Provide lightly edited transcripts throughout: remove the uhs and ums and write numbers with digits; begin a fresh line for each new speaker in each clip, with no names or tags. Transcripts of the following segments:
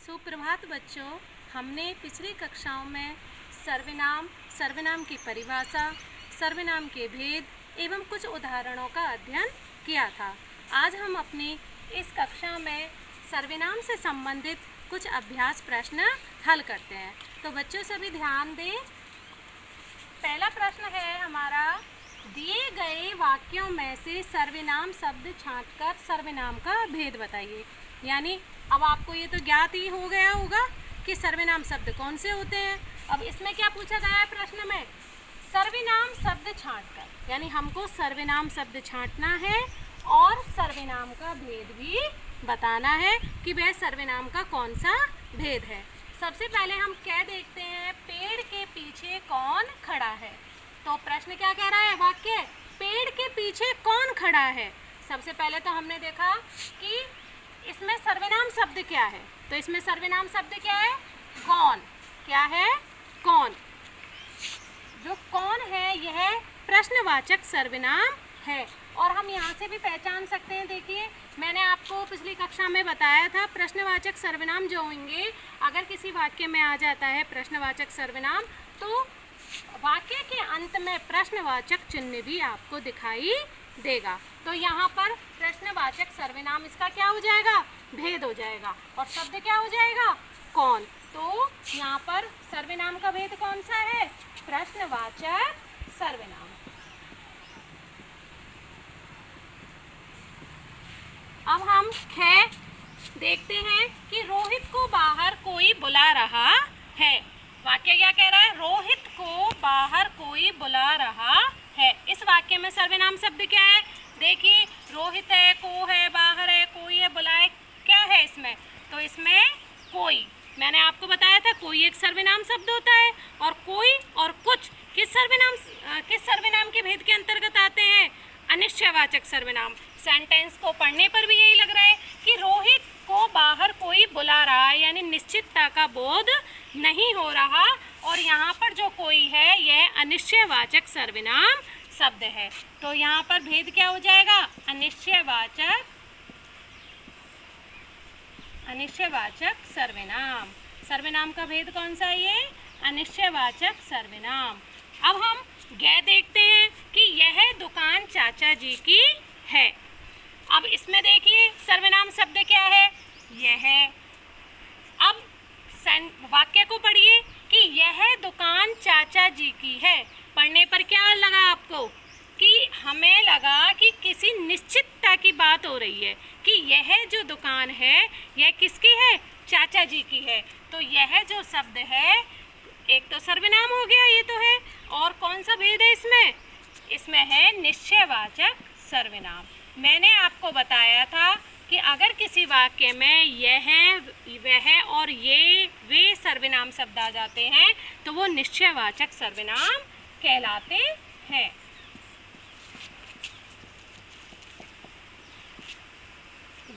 सुप्रभात बच्चों। हमने पिछली कक्षाओं में सर्वनाम की परिभाषा, सर्वनाम के भेद एवं कुछ उदाहरणों का अध्ययन किया था। आज हम अपनी इस कक्षा में सर्वनाम से संबंधित कुछ अभ्यास प्रश्न हल करते हैं। तो बच्चों सभी ध्यान दें। पहला प्रश्न है हमारा, दिए गए वाक्यों में से सर्वनाम शब्द छांटकर सर्वनाम का भेद बताइए। यानी अब आपको ये तो ज्ञात ही हो गया होगा कि सर्वनाम शब्द कौन से होते हैं। अब इसमें क्या पूछा गया है प्रश्न में, सर्वनाम शब्द छांटकर, यानी हमको सर्वनाम शब्द छांटना है और सर्वनाम का भेद भी बताना है कि वह सर्वनाम का कौन सा भेद है। सबसे पहले हम क्या देखते हैं, पेड़ के पीछे कौन खड़ा है। तो प्रश्न क्या कह रहा है, वाक्य पेड़ के पीछे कौन खड़ा है। सबसे पहले तो हमने देखा कि इसमें सर्वनाम शब्द क्या है। तो इसमें सर्वनाम शब्द क्या है, कौन। क्या है, कौन। जो कौन है यह प्रश्नवाचक सर्वनाम है। और हम यहाँ से भी पहचान सकते हैं। देखिए, मैंने आपको पिछली कक्षा में बताया था, प्रश्नवाचक सर्वनाम जो होंगे, अगर किसी वाक्य में आ जाता है प्रश्नवाचक सर्वनाम, तो वाक्य के अंत में प्रश्नवाचक चिन्ह भी आपको दिखाई देगा। तो यहाँ पर प्रश्नवाचक सर्वनाम इसका क्या हो जाएगा, भेद हो जाएगा। और शब्द क्या हो जाएगा, कौन। तो यहाँ पर सर्वनाम का भेद कौन सा है, प्रश्नवाचक सर्वनाम। अब हम ख देखते हैं कि रोहित को बाहर कोई बुला रहा है। वाक्य क्या कह रहा है, रोहित को बाहर कोई बुला रहा है। इस वाक्य में सर्वनाम शब्द क्या है, देखिए, रोहित है, को है, बाहर है, कोई है, बुलाए, क्या है इसमें। तो इसमें कोई, मैंने आपको बताया था कोई एक सर्वनाम शब्द होता है, और कोई और कुछ किस सर्वनाम के भेद के अंतर्गत आते हैं, अनिश्चयवाचक सर्वनाम। सेंटेंस को पढ़ने पर भी यही लग रहा है कि रोहित को बाहर कोई बुला रहा है, यानी निश्चितता का बोध नहीं हो रहा। और यहाँ पर जो कोई है यह अनिश्चयवाचक सर्वनाम शब्द है। तो यहाँ पर भेद क्या हो जाएगा, अनिश्चयवाचक सर्वनाम। सर्वनाम का भेद कौन सा है, ये अनिश्चयवाचक सर्वनाम। अब हम यह देखते हैं कि यह दुकान चाचा जी की है। अब इसमें देखिए सर्वनाम शब्द क्या है, यह। अब वाक्य को पढ़िए कि यह दुकान चाचा जी की है। पढ़ने पर क्या लगा आपको, कि हमें लगा कि किसी निश्चितता की बात हो रही है कि यह जो दुकान है यह किसकी है, चाचा जी की है। तो यह जो शब्द है, एक तो सर्वनाम हो गया, ये तो है, और कौन सा भेद है इसमें, इसमें है निश्चयवाचक सर्वनाम। मैंने आपको बताया था कि अगर किसी वाक्य में यह, वह और ये, वे सर्वनाम शब्द आ जाते हैं तो वो निश्चयवाचक सर्वनाम कहलाते हैं।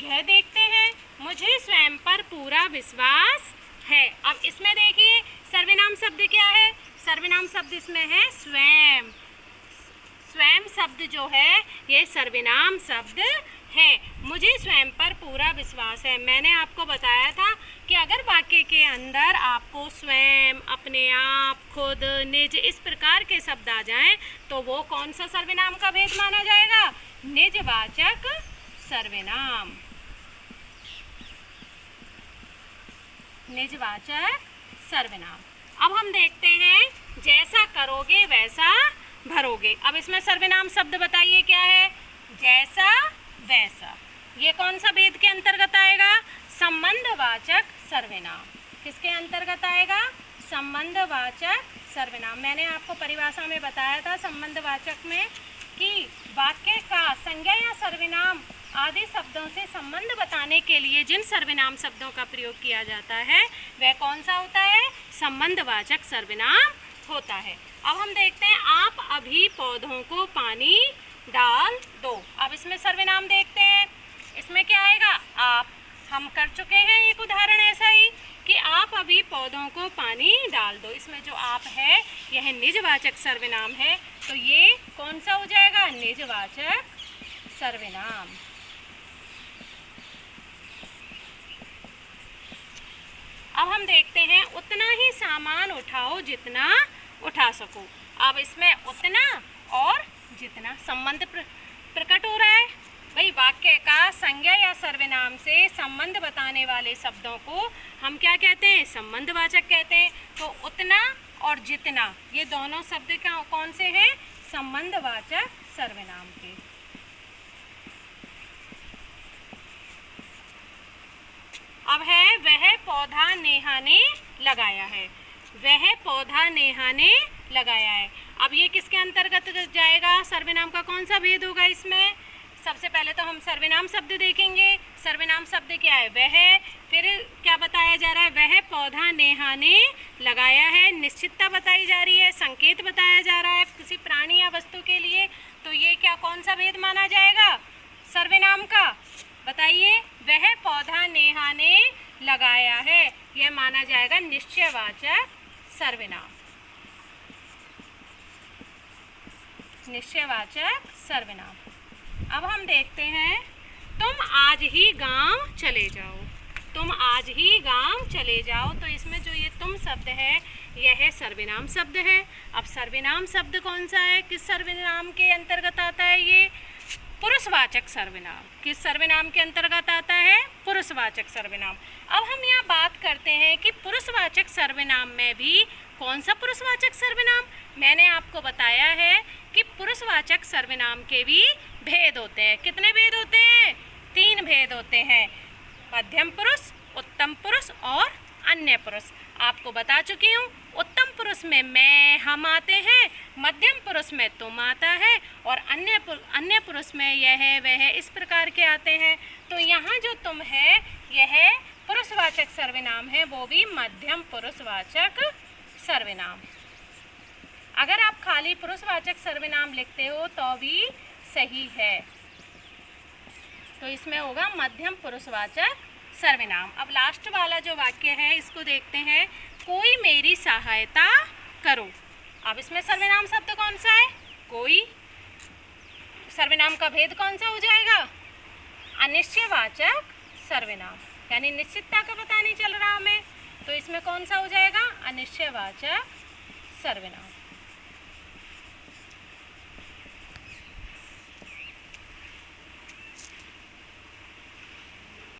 यह देखते हैं, मुझे स्वयं पर पूरा विश्वास है। अब इसमें देखिए सर्वनाम शब्द क्या है, सर्वनाम शब्द इसमें है स्वयं। स्वयं शब्द जो है ये सर्वनाम शब्द है। मुझे स्वयं पर पूरा विश्वास है। मैंने आपको बताया था कि अगर वाक्य के अंदर आपको स्वयं, अपने आप, खुद, निज, इस प्रकार के शब्द आ जाएं तो वो कौन सा सर्वनाम का भेद माना जाएगा, निजवाचक सर्वनाम। निजवाचक सर्वनाम। अब हम देखते हैं, जैसा करोगे वैसा भरोगे। अब इसमें सर्वनाम शब्द बताइए क्या है, जैसा, वैसा। ये कौन सा भेद के अंतर्गत आएगा, संबंधवाचक सर्वनाम। किसके अंतर्गत आएगा, संबंधवाचक सर्वनाम। मैंने आपको परिभाषा में बताया था संबंधवाचक में कि वाक्य का संज्ञा या सर्वनाम आदि शब्दों से संबंध बताने के लिए जिन सर्वनाम शब्दों का प्रयोग किया जाता है वह कौन सा होता है, संबंधवाचक सर्वनाम होता है। अब हम देखते हैं, आप अभी पौधों को पानी डाल दो। अब इसमें सर्वनाम देखते हैं, इसमें क्या आएगा, आप। हम कर चुके हैं एक उदाहरण ऐसा ही कि आप अभी पौधों को पानी डाल दो। इसमें जो आप है यह निजवाचक सर्वनाम है, तो ये कौन सा हो जाएगा, निजवाचक सर्वनाम। अब हम देखते हैं उतना ही सामान उठाओ जितना उठा सको। अब इसमें उतना और जितना संबंध प्रकट हो रहा है। भाई वाक्य का संज्ञा या सर्वनाम से संबंध बताने वाले शब्दों को हम क्या कहते हैं? संबंधवाचक कहते हैं। तो उतना और जितना ये दोनों शब्द कौन से हैं? संबंधवाचक सर्वनाम के। अब है वह पौधा नेहा ने लगाया है। वह पौधा नेहा ने लगाया है। अब ये किसके अंतर्गत जाएगा? सर्वनाम का कौन सा भेद होगा इसमें? सबसे पहले तो हम सर्वनाम शब्द देखेंगे। सर्वनाम शब्द क्या है? वह, फिर क्या बताया जा रहा है? वह पौधा नेहा ने लगाया है। निश्चितता बताई जा रही है, संकेत बताया जा रहा है किसी प्राणी या वस्तु के लिए। तो ये क्या कौन सा भेद माना जाएगा सर्वनाम का? बताइए। वह पौधा नेहा ने लगाया है, यह माना जाएगा निश्चयवाचक सर्वनाम। निश्चयवाचक सर्वनाम। अब हम देखते हैं तुम आज ही गांव चले जाओ। तुम आज ही गांव चले जाओ। तो इसमें जो ये तुम शब्द है यह सर्वनाम शब्द है। अब सर्वनाम शब्द कौन सा है? किस सर्वनाम के अंतर्गत आता है? ये पुरुषवाचक सर्वनाम। किस सर्वनाम के अंतर्गत आता है? पुरुषवाचक सर्वनाम। अब हम यहाँ बात करते हैं कि पुरुषवाचक सर्वनाम में भी कौन सा पुरुषवाचक सर्वनाम? मैंने आपको बताया है कि पुरुषवाचक सर्वनाम के भी भेद होते हैं। कितने भेद होते हैं? 3 भेद होते हैं। मध्यम पुरुष, उत्तम पुरुष और अन्य पुरुष। आपको बता चुकी हूँ। उत्तम पुरुष में मैं, हम आते हैं। मध्यम पुरुष में तुम आता है और अन्य पुरुष में यह, वह इस प्रकार के आते हैं। तो यहाँ जो तुम है यह पुरुषवाचक सर्वनाम है, वो भी मध्यम पुरुषवाचक सर्वनाम। अगर आप खाली पुरुषवाचक सर्वनाम लिखते हो तो भी सही है। तो इसमें होगा मध्यम पुरुषवाचक सर्वनाम। अब लास्ट वाला जो वाक्य है इसको देखते हैं। कोई मेरी सहायता करो। अब इसमें सर्वनाम शब्द कौन सा है? कोई। सर्वनाम का भेद कौन सा हो जाएगा? अनिश्चयवाचक सर्वनाम, यानी निश्चितता का पता नहीं चल रहा हमें, तो इसमें कौन सा हो जाएगा? अनिश्चयवाचक सर्वनाम।